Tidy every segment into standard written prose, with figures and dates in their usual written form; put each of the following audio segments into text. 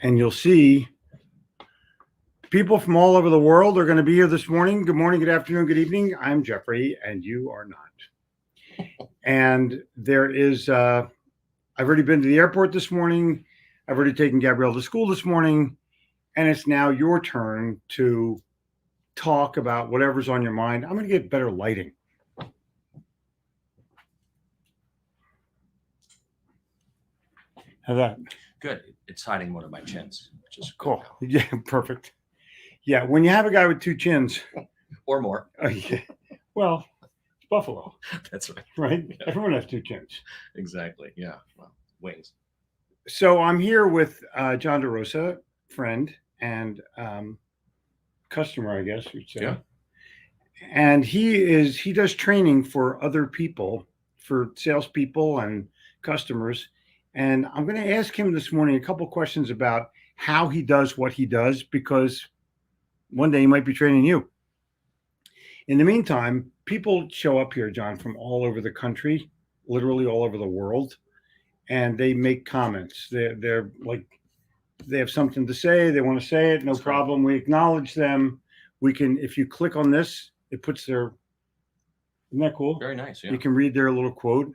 and you'll see people from all over the world are going to be here this morning. Good morning, good afternoon, good evening. I'm Jeffrey, and you are not. And there is, I've already been to the airport this morning. I've already taken Gabrielle to school this morning. And it's now your turn to talk about whatever's on your mind. I'm going to get better lighting. How's that? Good. It's hiding one of my chins, which is Cool. Yeah, perfect. Yeah, when you have a guy with two chins, or more. Yeah. Well, it's Buffalo. That's right. Right? Yeah. Everyone has two chins. Exactly. Yeah. Well, wings. So I'm here with John DeRosa, friend and customer, I guess you'd say. Yeah. And he does training for other people, for salespeople and customers. And I'm going to ask him this morning a couple questions about how he does what he does, because one day he might be training you. In the meantime, people show up here, John, from all over the country, literally all over the world, and they make comments. They're like, they have something to say. They want to say it. No problem. We acknowledge them. We can, if you click on this, it puts their, isn't that cool? Very nice. Yeah. You can read their little quote.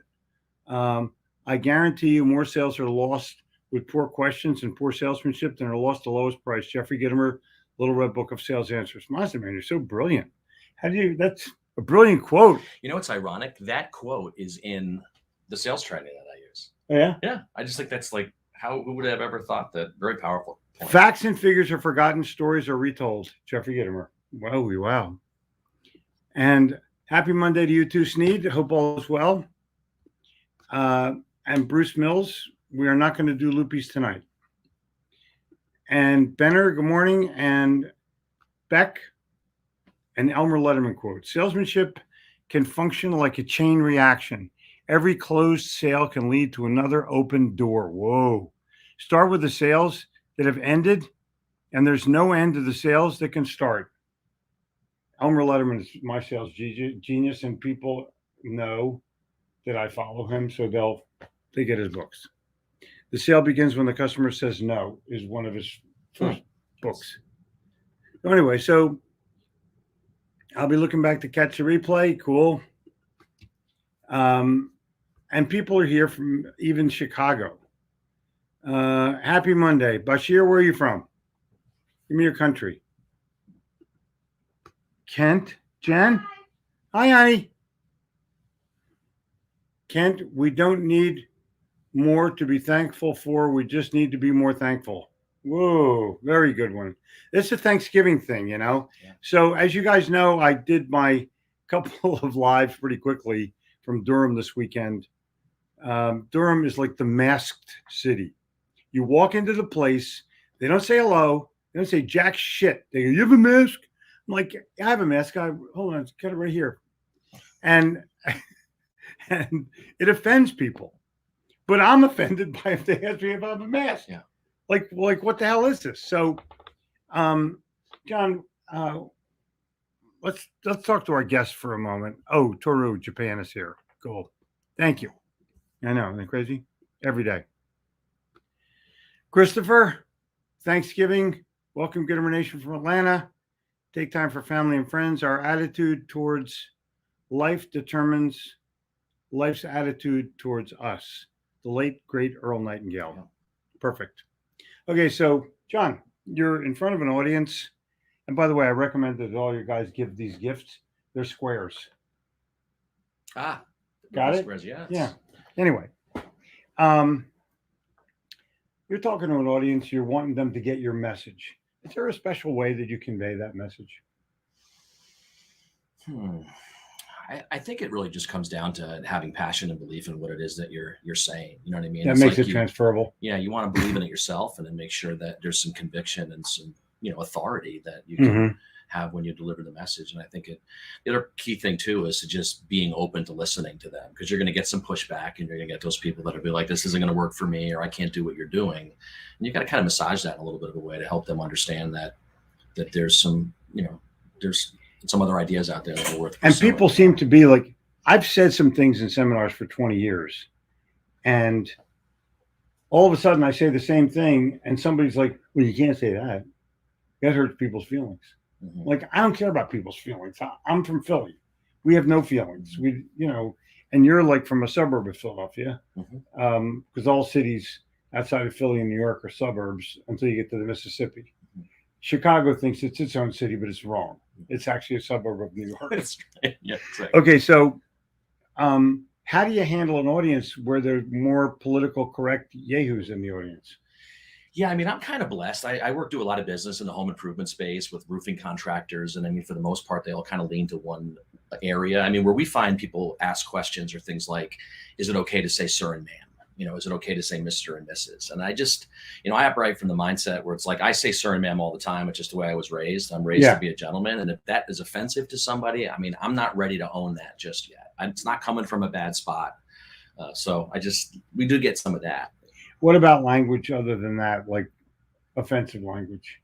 I guarantee you more sales are lost with poor questions and poor salesmanship than are lost the lowest price. Jeffrey Gitomer, Little Red Book of Sales Answers. Mazda, man, you're so brilliant. That's a brilliant quote. You know what's ironic? That quote is in the sales training that I use. Oh, yeah? Yeah. I just think that's like, who would have ever thought that? Very powerful point. Facts and figures are forgotten. Stories are retold. Jeffrey Gitomer. Wow. And happy Monday to you too, Sneed. Hope all is well. And Bruce Mills, we are not going to do Loopies tonight. And Benner, good morning. And Beck, an Elmer Letterman quote. Salesmanship can function like a chain reaction. Every closed sale can lead to another open door. Whoa. Start with the sales that have ended, and there's no end to the sales that can start. Elmer Letterman is my sales genius, and people know that I follow him, so they get his books. The sale begins when the customer says no is one of his first books. Anyway, so I'll be looking back to catch the replay. Cool. And people are here from even Chicago. Happy Monday. Bashir, where are you from? Give me your country. Kent. Jen? Hi, honey. Kent, we don't need more to be thankful for. We just need to be more thankful. Whoa, very good one. It's a Thanksgiving thing, you know? Yeah. So as you guys know, I did my couple of lives pretty quickly from Durham this weekend. Durham is like the masked city. You walk into the place, they don't say hello, they don't say jack shit. They go, you have a mask? I'm like, I have a mask. Hold on, got it right here. And it offends people. But I'm offended by if they ask me if I have a mask. Yeah. Like what the hell is this? So, John, let's talk to our guest for a moment. Oh, Toru, Japan is here. Cool. Thank you. I know, isn't it crazy? Every day. Christopher, Thanksgiving. Welcome, Gitomer Nation from Atlanta. Take time for family and friends. Our attitude towards life determines life's attitude towards us. The late, great Earl Nightingale. Yeah. Perfect. Okay, so, John, you're in front of an audience. And by the way, I recommend that all you guys give these gifts. They're squares. Got it? Squares, yes. Yeah. Anyway, you're talking to an audience. You're wanting them to get your message. Is there a special way that you convey that message? I think it really just comes down to having passion and belief in what it is that you're saying. You know what I mean? That makes it transferable. Yeah, you want to believe in it yourself, and then make sure that there's some conviction and some authority that you can have when you deliver the message. And I think the other key thing too is to just being open to listening to them, because you're going to get some pushback, and you're going to get those people that will be like, this isn't going to work for me, or I can't do what you're doing. And you got to kind of massage that in a little bit of a way to help them understand that there's some, there's some other ideas out there that are worth pursuing. And people seem to be like, I've said some things in seminars for 20 years, and all of a sudden I say the same thing, and somebody's like, "Well, you can't say that. That hurts people's feelings." Mhm. Like, I don't care about people's feelings. I'm from Philly. We have no feelings. And you're like from a suburb of Philadelphia, Mhm. because all cities outside of Philly and New York are suburbs until you get to the Mississippi. Mhm. Chicago thinks it's its own city, but it's wrong. It's actually a suburb of New York. That's right. Yeah, exactly. Okay, so how do you handle an audience where there's more political correct yahoos in the audience? Yeah, I mean, I'm kind of blessed. I do a lot of business in the home improvement space with roofing contractors, and I mean, for the most part, they all kind of lean to one area. I mean, where we find people ask questions or things like, "Is it okay to say sir and ma'am?" Is it okay to say Mr. and Mrs.? And I just, I operate from the mindset where it's like I say sir and ma'am all the time. It's just the way I was raised. I'm raised to Yeah. be a gentleman, and if that is offensive to somebody, I mean, I'm not ready to own that just yet. It's not coming from a bad spot. So we do get some of that. What about language other than that, like offensive language?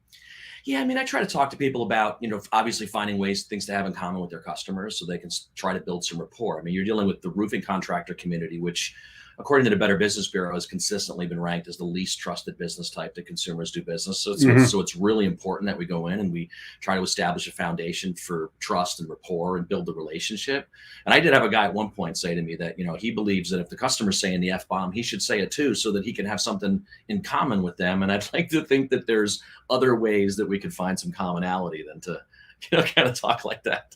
Yeah, I mean, I try to talk to people about, obviously finding things to have in common with their customers so they can try to build some rapport. I mean, you're dealing with the roofing contractor community, which, according to the Better Business Bureau, has consistently been ranked as the least trusted business type that consumers do business. So it's really important that we go in and we try to establish a foundation for trust and rapport and build the relationship. And I did have a guy at one point say to me that, he believes that if the customer's saying the F-bomb, he should say it too, so that he can have something in common with them. And I'd like to think that there's other ways that we could find some commonality than to, kind of talk like that.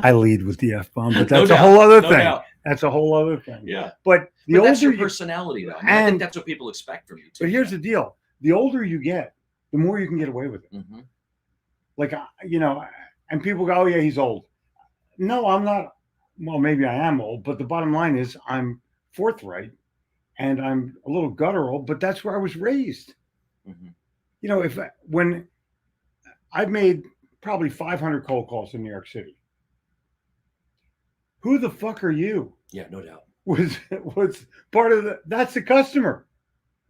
I lead with the F-bomb, but No that's a doubt, whole other no thing. doubt. That's a whole other thing. Yeah. But But that's your you, personality, though. I mean, I think that's what people expect from you, too. but here's the deal: the older you get, the more you can get away with it. Mhm. Like, and people go, "Oh yeah, he's old." No, I'm not. Well, maybe I am old, but the bottom line is I'm forthright and I'm a little guttural, but that's where I was raised. Mhm. When I've made probably 500 cold calls in New York City. Who the fuck are you? Yeah, no doubt. Was part of that's the customer.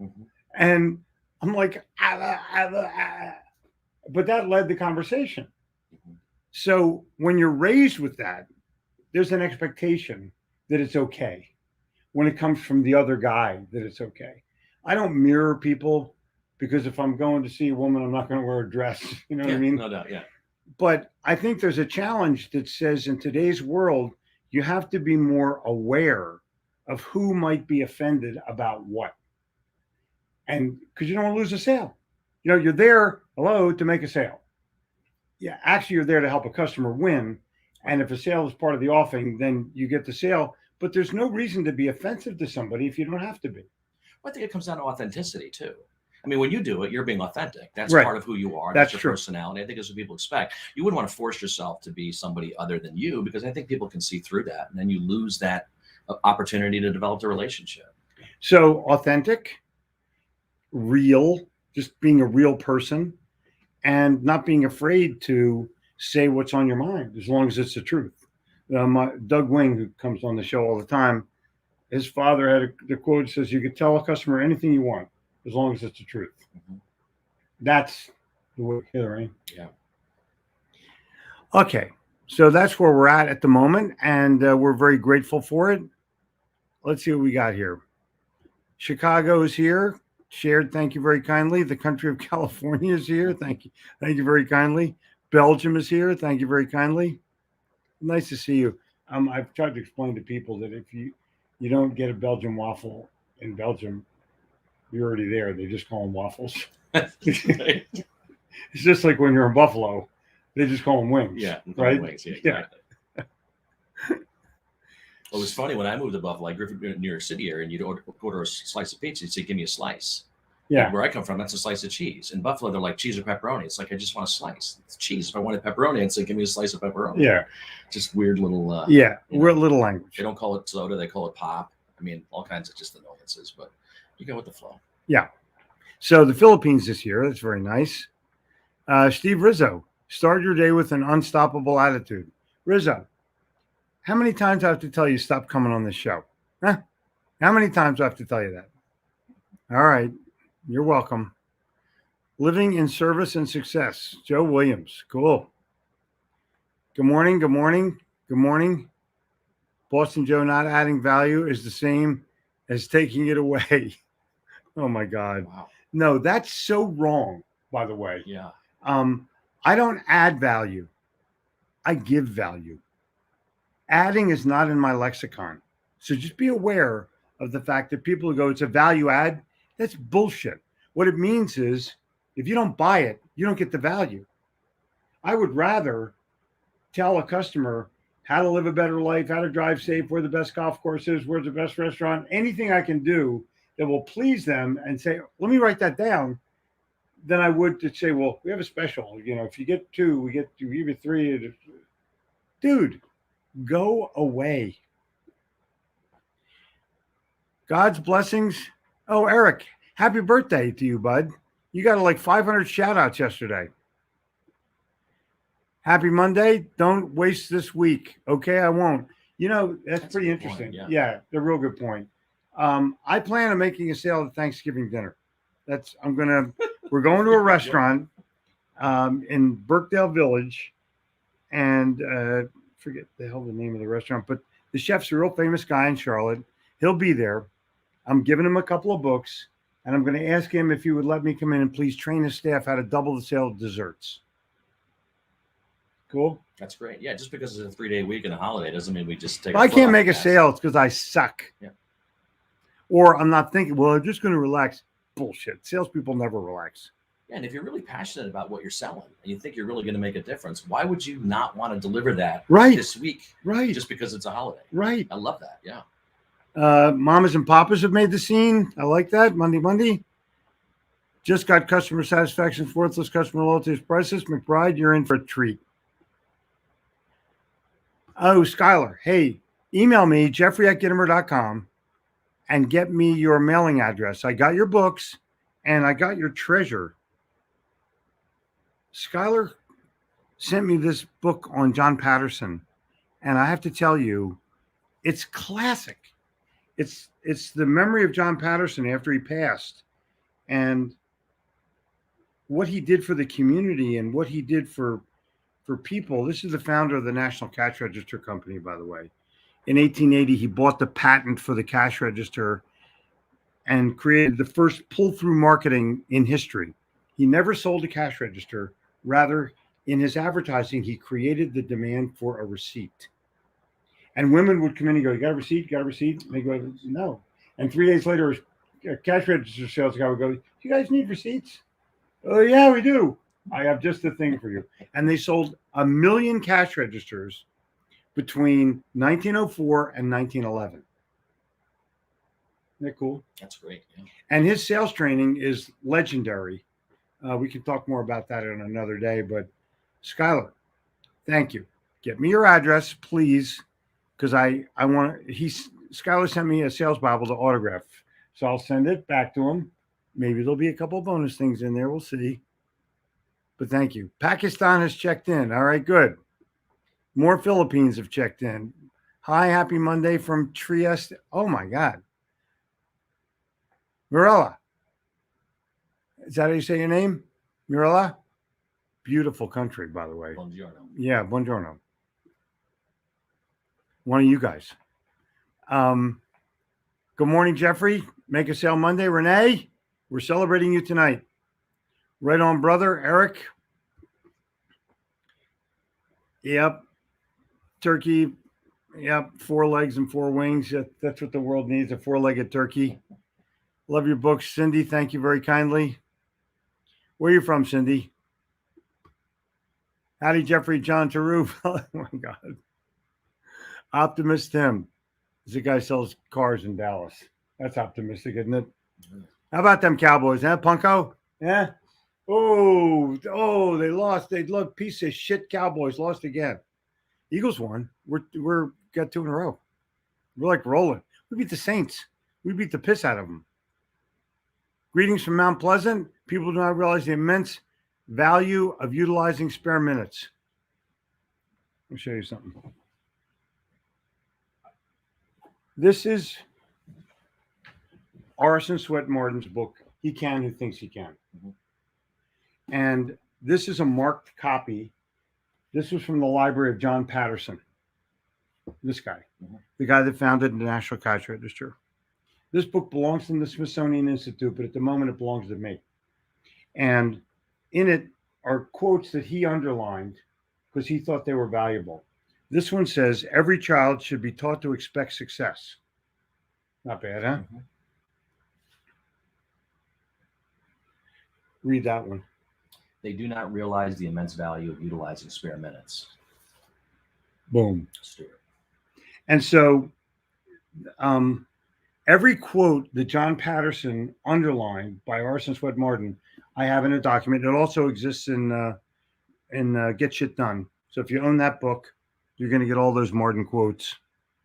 Mhm. And I'm like, but that led the conversation. Mhm. So when you're raised with that, there's an expectation that it's okay. When it comes from the other guy, that it's okay. I don't mirror people because if I'm going to see a woman, I'm not going to wear a dress. You know what I mean? No doubt, yeah. But I think there's a challenge that says in today's world, you have to be more aware of who might be offended about what. And because you don't want to lose a sale. You're there, hello, to make a sale. Yeah, actually, you're there to help a customer win. And if a sale is part of the offering, then you get the sale. But there's no reason to be offensive to somebody if you don't have to be. Well, I think it comes down to authenticity, too. I mean, when you do it, you're being authentic. That's Right. part of who you are. That's That's your true. personality. I think that's what people expect. You wouldn't want to force yourself to be somebody other than you because I think people can see through that. And then you lose that opportunity to develop the relationship. So authentic, real, just being a real person, and not being afraid to say what's on your mind as long as it's the truth. Doug Wing, who comes on the show all the time, his father had the quote says, "You can tell a customer anything you want as long as it's the truth." Mhm. That's the way, right? Yeah. Okay, so that's where we're at the moment, and we're very grateful for it. Let's see what we got here. Chicago is here. Shared, thank you very kindly. The country of California is here. Thank you very kindly. Belgium is here. Thank you very kindly. Nice to see you. I've tried to explain to people that if you don't get a Belgian waffle in Belgium, you're already there. They just call them waffles. Right. It's just like when you're in Buffalo, they just call them wings. Yeah, right. Wings. Yeah, exactly. It was funny when I moved to Buffalo, I grew up in New York City area, and you'd order a slice of pizza. You'd say, "Give me a slice." Yeah. Like where I come from, that's a slice of cheese. In Buffalo, they're like cheese or pepperoni. It's like I just want a slice. It's cheese. If I wanted pepperoni, I'd say, "Give me a slice of pepperoni." Yeah. Just weird little. We're a little language. They don't call it soda; they call it pop. I mean, all kinds of just annoyances, but you go with the flow. Yeah. So the Philippines this year. That's very nice. Steve Rizzo, start your day with an unstoppable attitude. Rizzo, how many times do I have to tell you stop coming on this show? Huh? How many times do I have to tell you that? All right. You're welcome. Living in service and success. Joe Williams. Cool. Good morning. Good morning. Good morning. Boston Joe, not adding value is the same as taking it away. Oh my God. Wow. No, that's so wrong, by the way. Yeah. I don't add value. I give value. Adding is not in my lexicon. So just be aware of the fact that people who go, it's a value add. That's bullshit. What it means is if you don't buy it, you don't get the value. I would rather tell a customer how to live a better life, how to drive safe, where the best golf course is, where's the best restaurant, anything I can do that will please them and say, let me write that down, than I would to say, well, we have a special. If you get two, we give you three. Dude, go away. God's blessings. Oh, Eric, happy birthday to you, bud. You got like 500 shout outs yesterday. Happy Monday. Don't waste this week. Okay, I won't. That's pretty interesting. Point, yeah, a real good point. I plan on making a sale at Thanksgiving dinner. We're going to a restaurant in Birkdale Village, and forget the hell the name of the restaurant, but the chef's a real famous guy in Charlotte. He'll be there. I'm giving him a couple of books, and I'm going to ask him if he would let me come in and please train his staff how to double the sale of desserts. Cool. That's great. Yeah, just because it's a 3-day week and a holiday doesn't mean we just take. If I can't make a sale, it's because I suck. Yeah. Or I'm not thinking, well, I'm just going to relax. Bullshit. Salespeople never relax. Yeah, and if you're really passionate about what you're selling and you think you're really going to make a difference, why would you not want to deliver that this week? Right. Just because it's a holiday. Right. I love that. Yeah. Mamas and papas have made the scene. I like that. Monday. Just got customer satisfaction, worthless customer loyalty is priceless. McBride, you're in for a treat. Oh, Skylar, hey, email me, jeffrey@gittimer.com, and get me your mailing address. I got your books, and I got your treasure. Skylar sent me this book on John Patterson, and I have to tell you, it's classic. It's the memory of John Patterson after he passed, and what he did for the community and what he did for people. This is the founder of the National Cash Register Company, by the way. In 1880, he bought the patent for the cash register and created the first pull-through marketing in history. He never sold a cash register. Rather, in his advertising, he created the demand for a receipt. And women would come in and go, you got a receipt? You got a receipt? And they go, no. And 3 days later, a cash register sales guy would go, you guys need receipts? Oh, yeah, we do. I have just the thing for you. And they sold 1 million cash registers between 1904 and 1911. Isn't that cool? That's great. Yeah. And his sales training is legendary. We can talk more about that on another day. But Skylar, thank you. Get me your address, please, because Skylar sent me a sales Bible to autograph. So I'll send it back to him. Maybe there'll be a couple of bonus things in there. We'll see. But thank you. Pakistan has checked in. All right, good. More Philippines have checked in. Hi, happy Monday from Trieste. Oh, my God. Mirella. Is that how you say your name? Mirella? Beautiful country, by the way. Buongiorno. Yeah, buongiorno. One of you guys. Good morning, Jeffrey. Make a sale Monday. Renee, we're celebrating you tonight. Right on, brother. Eric. Yep. Turkey. Yep. 4 legs and 4 wings. That's what the world needs, a 4-legged turkey. Love your books, Cindy. Thank you very kindly. Where are you from, Cindy? Howdy, Jeffrey. John Taruf. Oh, my God. Optimist Tim. This is a guy who sells cars in Dallas. That's optimistic, isn't it? How about them Cowboys, huh, Punko? Yeah. Oh, they lost. They look piece of shit. Cowboys lost again. Eagles won. We're got 2 in a row. We're like rolling. We beat the Saints. We beat the piss out of them. Greetings from Mount Pleasant. People do not realize the immense value of utilizing spare minutes. Let me show you something. This is Orison Swett Martin's book, He Can Who Thinks He Can. Mm-hmm. And this is a marked copy. This was from the library of John Patterson. This guy, the guy that founded the National Cash Register. This book belongs to the Smithsonian Institute, but at the moment it belongs to me. And in it are quotes that he underlined because he thought they were valuable. This one says, every child should be taught to expect success. Not bad, huh? Mhm. Read that one. They do not realize the immense value of utilizing spare minutes. Boom. Stuart. And so every quote that John Patterson underlined by Orson Swett Martin, I have in a document. It also exists in Get Shit Done. So if you own that book, you're going to get all those Martin quotes.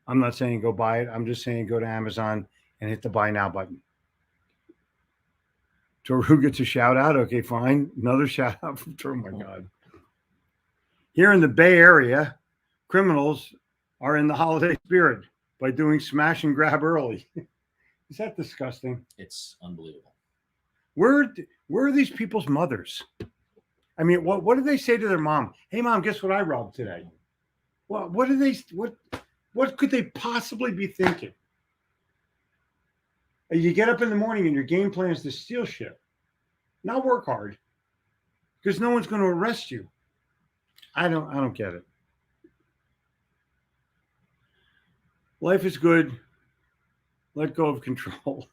I'm not saying go buy it. I'm just saying go to Amazon and hit the buy now button. So who gets a shout out? Okay, fine. Another shout out from oh my God. Here in the Bay Area, criminals are in the holiday spirit by doing smash and grab early. Is that disgusting? It's unbelievable. Where are these people's mothers? I mean, what do they say to their mom? Hey, mom, guess what I robbed today? Well, what could they possibly be thinking? You get up in the morning and your game plan is to steal shit, not work hard, because no one's going to arrest you. I don't get it. Life is good. Let go of control.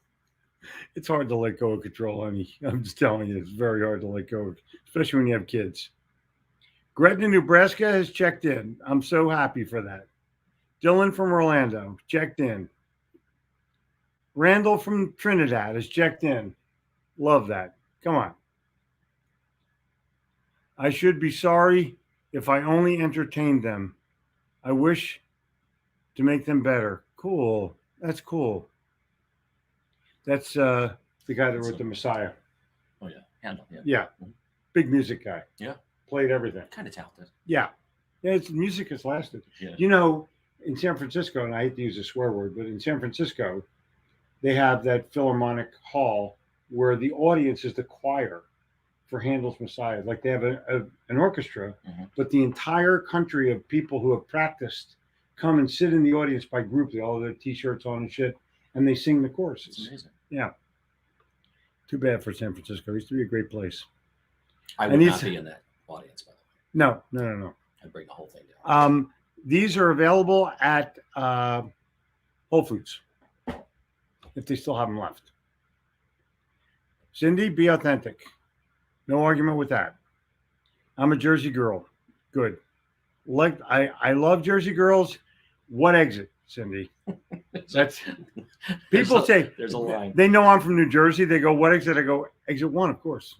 It's hard to let go of control, honey. I'm just telling you, it's very hard to let go, especially when you have kids. Gretna, Nebraska has checked in. I'm so happy for that. Dylan from Orlando checked in. Randall from Trinidad has checked in. Love that. Come on. I should be sorry if I only entertained them. I wish to make them better. Cool. That's cool. That's the guy that wrote The Messiah. Oh, yeah. Handle. Yeah. Yeah. Big music guy. Yeah. Played everything. Kind of talented. Yeah. Yeah, it's music has lasted. Yeah. You know, in San Francisco, and I hate to use a swear word, but in San Francisco, they have that Philharmonic Hall where the audience is the choir for Handel's Messiah. Like they have an orchestra, but the entire country of people who have practiced come and sit in the audience by group. They all have their T-shirts on and shit, and they sing the choruses. It's amazing. Yeah. Too bad for San Francisco. It used to be a great place. I would not be in that audience, by the way. No. I'd bring the whole thing down. These are available at Whole Foods, if they still have them left. Cindy, be authentic. No argument with that. I'm a Jersey girl. Good. Like I love Jersey girls. What exit, Cindy? That's people say there's a line. They know I'm from New Jersey. They go, what exit? I go, exit 1, of course.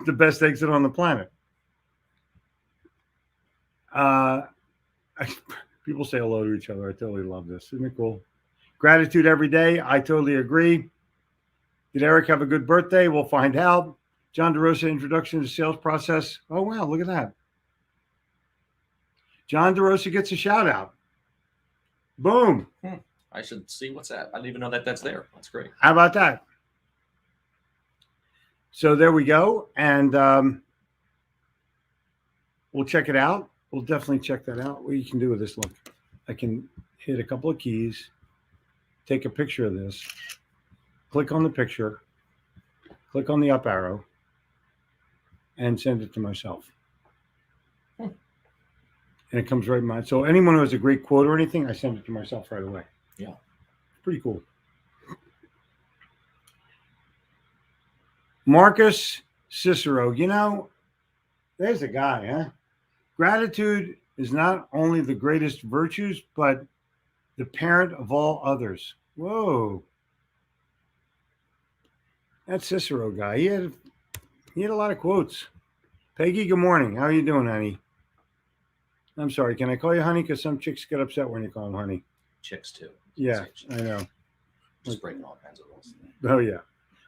The best exit on the planet. People say hello to each other. I totally love this. Isn't it cool? Gratitude every day. I totally agree. Did Eric have a good birthday? We'll find out. John DeRosa, introduction to the sales process. Oh, wow. Look at that. John DeRosa gets a shout out. Boom. I should see what's that. I didn't even know that that's there. That's great. How about that? So there we go. And we'll check it out. We'll definitely check that out. What you can do with this, look. I can hit a couple of keys, take a picture of this, click on the picture, click on the up arrow, and send it to myself. And it comes right in mine. So anyone who has a great quote or anything, I send it to myself right away. Yeah. Pretty cool. Marcus Cicero. You know, there's a guy, huh? Gratitude is not only the greatest virtues, but the parent of all others. Whoa. That Cicero guy. He had a lot of quotes. Peggy, good morning. How are you doing, honey? I'm sorry. Can I call you honey? Because some chicks get upset when you call them honey. Chicks too. Yeah, I know. Just breaking all kinds of rules. Oh yeah.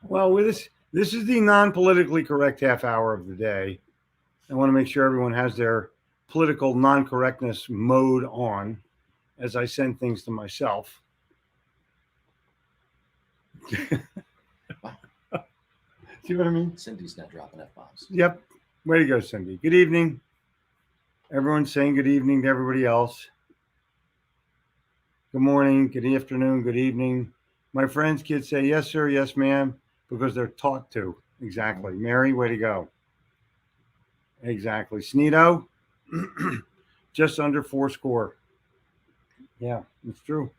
Well, with this is the non-politically correct half hour of the day. I want to make sure everyone has their political non-correctness mode on as I send things to myself. See what I mean? Cindy's not dropping F-bombs. Yep. Way to go, Cindy. Good evening. Everyone's saying good evening to everybody else. good morning, good afternoon, good evening. My friends, kids say yes, sir, yes, ma'am, because they're taught to. Exactly. Mary, way to go. Exactly. Sneedo, just under 4 score. Yeah, it's true.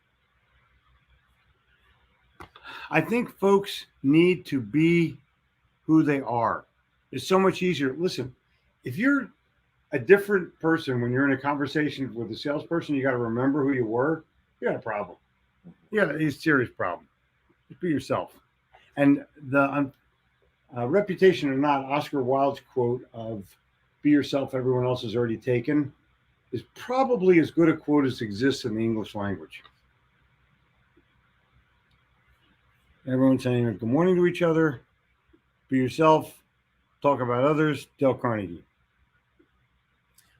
I think folks need to be who they are. It's so much easier. Listen, if you're a different person when you're in a conversation with a salesperson, you got to remember who you were. You got a problem. You got a serious problem. Just be yourself. And the reputation or not, Oscar Wilde's quote of "Be yourself, everyone else is already taken" is probably as good a quote as exists in the English language. Everyone's saying good morning to each other. Be yourself. Talk about others. Dale Carnegie.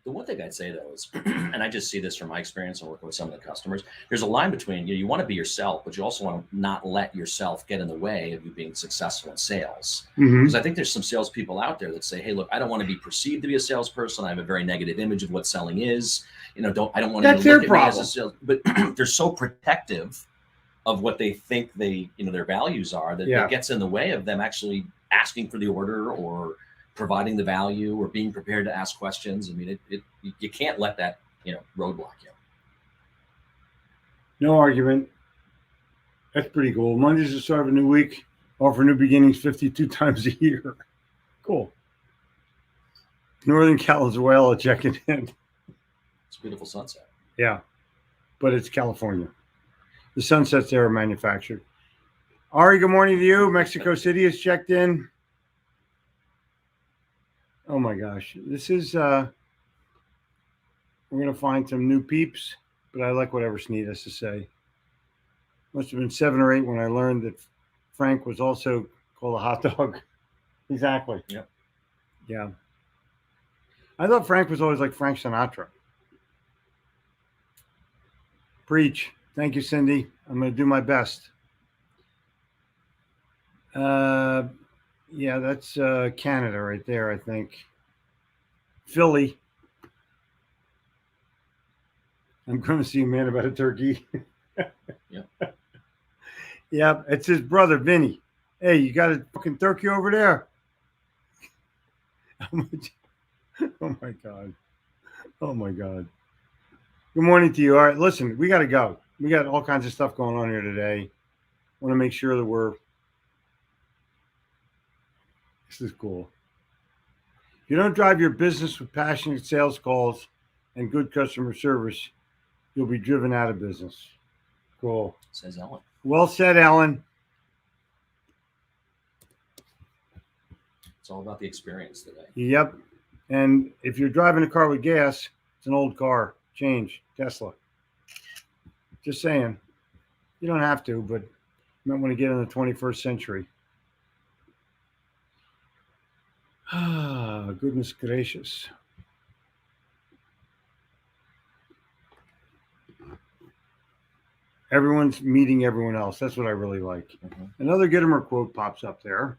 The one thing I'd say though is, and I just see this from my experience and working with some of the customers, there's a line between you want to be yourself, but you also want to not let yourself get in the way of you being successful in sales. Because I think there's some salespeople out there that say, hey, look, I don't want to be perceived to be a salesperson. I have a very negative image of what selling is. I don't want That's to look their at me as problem. a sales, but they're so protective of what they think their values are that Yeah. it gets in the way of them actually asking for the order or providing the value or being prepared to ask questions. I mean, you can't let that, roadblock you. No argument. That's pretty cool. Monday's the start of a new week. Offer new beginnings 52 times a year. Cool. Northern Venezuela checking in. It's a beautiful sunset. Yeah, but it's California. The sunsets there are manufactured. Ari, good morning to you. Mexico City is checked in. Oh my gosh. This is, we're going to find some new peeps, but I like whatever Sneed has to say. Must have been 7 or 8 when I learned that Frank was also called a hot dog. Exactly. Yep. Yeah. I thought Frank was always like Frank Sinatra. Preach. Thank you, Cindy. I'm going to do my best. Yeah, that's Canada right there, I think. Philly. I'm going to see a man about a turkey. Yeah. Yep, it's his brother, Vinny. Hey, you got a fucking turkey over there? Oh my God. Oh my God. Good morning to you. All right, listen, we got to go. We got all kinds of stuff going on here today. Want to make sure that this is cool. If you don't drive your business with passionate sales calls and good customer service, you'll be driven out of business. Cool. Says Ellen. Well said, Ellen. It's all about the experience today. Yep. And if you're driving a car with gas, it's an old car. Change. Tesla. Just saying. You don't have to, but you might want to get in the 21st century. Ah, goodness gracious. Everyone's meeting everyone else. That's what I really like. Another Gittimer quote pops up there.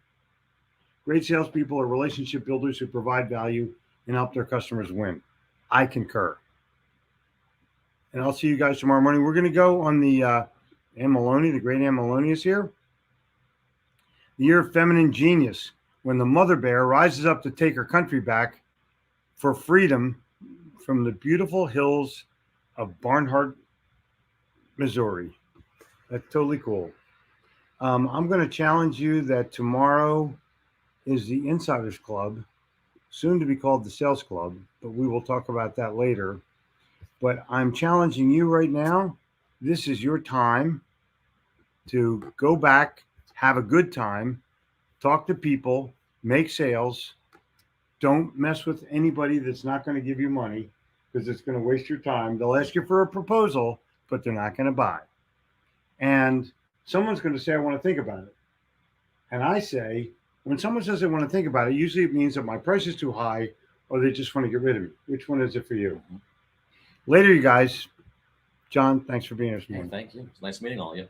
Great salespeople are relationship builders who provide value and help their customers win. I concur. And I'll see you guys tomorrow morning. We're going to go on the Anne Maloney, the great Anne Maloney is here. The year of feminine genius, when the mother bear rises up to take her country back for freedom from the beautiful hills of Barnhart, Missouri. That's totally cool. I'm going to challenge you that tomorrow is the Insiders Club, soon to be called the Sales Club, but we will talk about that later. But I'm challenging you right now. This is your time to go back, have a good time, talk to people, make sales. Don't mess with anybody that's not going to give you money because it's going to waste your time. They'll ask you for a proposal, but they're not going to buy. And someone's going to say, I want to think about it. And I say, when someone says they want to think about it, usually it means that my price is too high or they just want to get rid of me. Which one is it for you? Later, you guys. John, thanks for being here this morning. Thank you. It's nice meeting all of you.